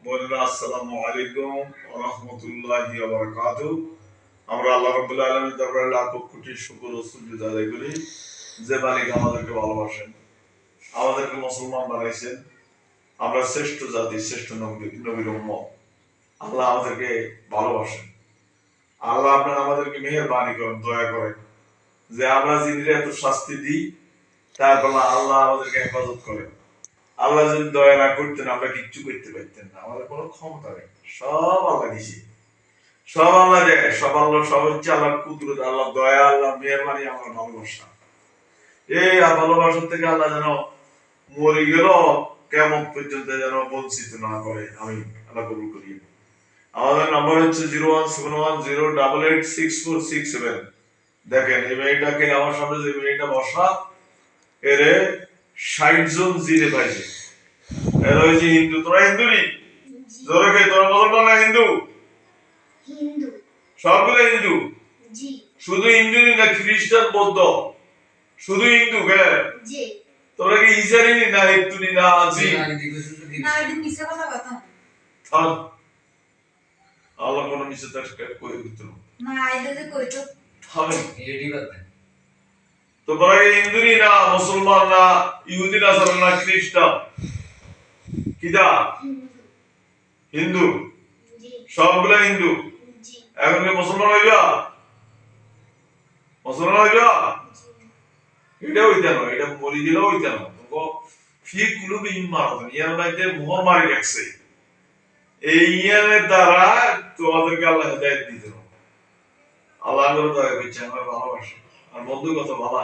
বললেন আসসালামু আলাইকুম ওয়া রাহমাতুল্লাহি ওয়া বারাকাতুহু। আমরা আল্লাহ রাব্বুল আলামিনের দরবারে লাখ কোটি শুকর ও সুজুদ আদায় করি যে মালিক আমাদেরকে ভালোবাসেন, আমাদেরকে মুসলমান বানাইছেন। আমরা শ্রেষ্ঠ জাতি, শ্রেষ্ঠ নবীর উম্মত। আল্লাহ আমাদেরকে ভালোবাসেন। আল্লাহ আপনার আমাদেরকে মেহেরবানি করেন, দয়া করেন যে আমরা যিনি এত শাস্তি দিই, তারপর আল্লাহ আমাদেরকে হেফাজত করেন। আল্লাহ যদি দয়া না করতেন আমরা কিচ্ছু করতে পারতেন না, আমাদের কোনো ক্ষমতা নেই। সব আল্লাহ দিছে, সব আল্লাহ দেয়, সব আল্লাহ, সব হচ্ছে আল্লাহ কুদরত, আল্লাহ দয়া, আল্লাহ মেহরবানি, আল্লাহ ভালোবাসা। এই ভালোবাসার থেকে আল্লাহ যেন মরে গেল কেমন পর্যন্ত যেন বঞ্চিত না করে, আমি আল্লাহ কবুল করি। আমাদের নাম্বার হচ্ছে 01710886467। দেখেন এই মেয়েটাকে আমার সামনে যে মেয়েটা বসা, এরে 60 জন জিরে পাইছে। এরা হচ্ছে হিন্দু। তোরা হিন্দু নি? জোরে কে? তোরা মুসলমান না হিন্দু? হিন্দু। সবগুলো হিন্দু? জি। শুধু হিন্দু না খ্রিস্টান বৌদ্ধ? শুধু হিন্দু কে? জি। তোরা কি ইসারি নি না হিন্দু নি না জি? না এটা মিছে কথা কথা। থাম। আল্লাহ কোন মিছে তার কই দিত না, আইদা যে কইতো থাম এডি কথা। তো তোরা হিন্দু নি না মুসলমান না ইহুদি না না খ্রিস্টান? কিদা? হিন্দু। সবগুলা হিন্দু। এখন কি মুসলমান হইবা? মুসলমান হইবা? এটা হইতে না, এটা মরি গেল হইতে না। ফি কুলুবি ইমারাত, ইয়ার মধ্যে মোহর মারি রাখছে। এই ইয়ানের দ্বারা তোমাদেরকে আল্লাহ হেদায়েত দিতে হবে। আল্লাহ আমাদের দয়া করছে, আমার ভালোবাসে। আর বন্ধু কত ভালো,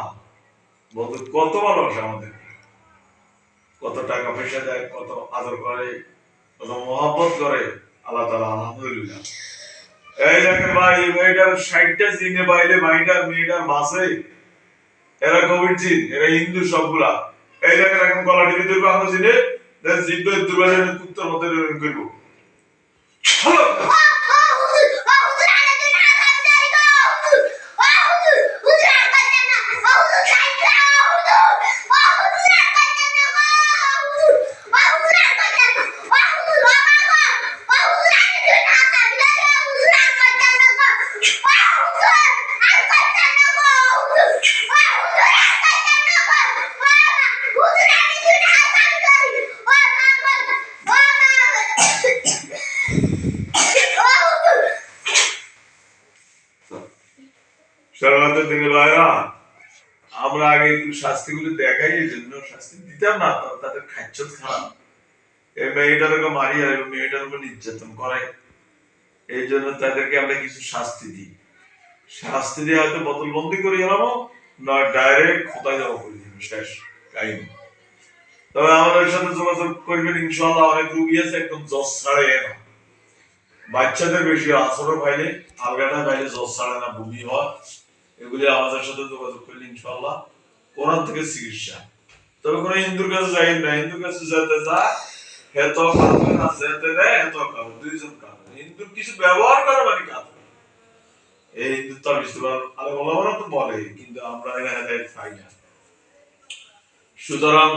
বন্ধু কত ভালোবাসে আমাদের, কত টাকা পয়সা দেয়, কত আদর করে, কত মহব্বত করে আল্লাহ তাআলা। আলহামদুলিল্লাহ। এই দেখেন ভাই, মেয়েটার 60টা জিনে বাইরে ভাইটার মেয়েটার বাসে, এরা কোভিড জিন, এরা হিন্দু সবগুলা। এই দেখেন এখন গলা টিপে ধরবো আমরা জিনে, জিব্বে দুর্বলের কুত্তার মধ্যে করবো। শরণার্থী দিনে ভাইরা, আমরা আগে শাস্তিগুলো দেখাই, এই জন্য শাস্তি দিতাম না, তাদের খাচ্ছত খারাপ। এই মেয়েটার উপর মারি আর মেয়েটার উপর নির্যাতন করে, এই জন্য তাদেরকে আমরা কিছু শাস্তি দিই। শাস্তি দিয়ে হয়তো বোতল বন্দি করে গেলাম, না ডাইরেক্ট খোদাই দেওয়া করে দিব, শেষ কাহিনী। তবে আমাদের সাথে যোগাযোগ করবেন ইনশাআল্লাহ। অনেক রুগী আছে একদম জজ ছাড়ে না, বাচ্চাদের বেশি আসরও পাইলে, আলগাটা পাইলে জজ ছাড়ে না, বমি হয়। এগুলি আমাদের সাথে যোগাযোগ করলে ইনশাআল্লাহ কোরআন থেকে চিকিৎসা। তবে কোন হিন্দুর কাছে যাই না, হিন্দুর কাছে যেতে যায় হেত কাঁদবে না, যেতে দেয় হেত কাঁদবে, দুইজন কাঁদবে। হিন্দুর কিছু ব্যবহার করে মানে কাঁদবে। এই হিন্দু তার বিশ্ববার আরে বলা তো বলে, কিন্তু আমরা হেদায়েত পাই না। সুতরাং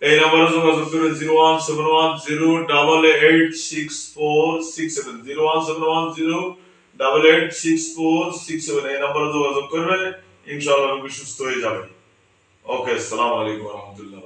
এই নম্বরে যোগাযোগ করে 01710886467, 01710886467, এই নম্বরে যোগাযোগ করবে, ইনশাআল্লাহ রোগী সুস্থ হয়ে যাবে। ওকে, আসসালামু আলাইকুম ওয়া রাহমাতুল্লাহ।